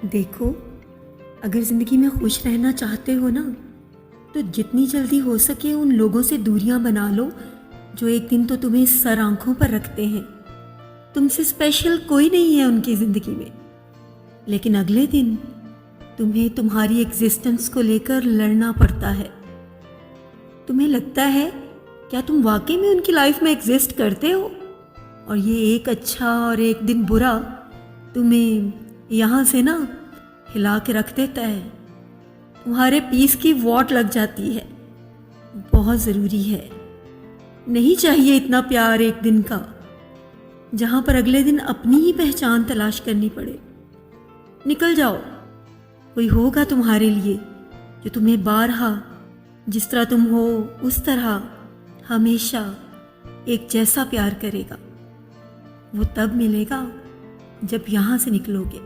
देखो, अगर ज़िंदगी में खुश रहना चाहते हो ना, तो जितनी जल्दी हो सके उन लोगों से दूरियां बना लो जो एक दिन तो तुम्हें सर आंखों पर रखते हैं। तुमसे स्पेशल कोई नहीं है उनकी ज़िंदगी में, लेकिन अगले दिन तुम्हें तुम्हारी एग्जिस्टेंस को लेकर लड़ना पड़ता है। तुम्हें लगता है क्या तुम वाकई में उनकी लाइफ में एग्जिस्ट करते हो, और ये एक अच्छा और एक दिन बुरा तुम्हें यहाँ से ना हिला के रख देता है। तुम्हारे पीस की वॉट लग जाती है। बहुत ज़रूरी है, नहीं चाहिए इतना प्यार एक दिन का जहाँ पर अगले दिन अपनी ही पहचान तलाश करनी पड़े। निकल जाओ, कोई होगा तुम्हारे लिए जो तुम्हें बारहा जिस तरह तुम हो उस तरह हमेशा एक जैसा प्यार करेगा। वो तब मिलेगा जब यहाँ से निकलोगे।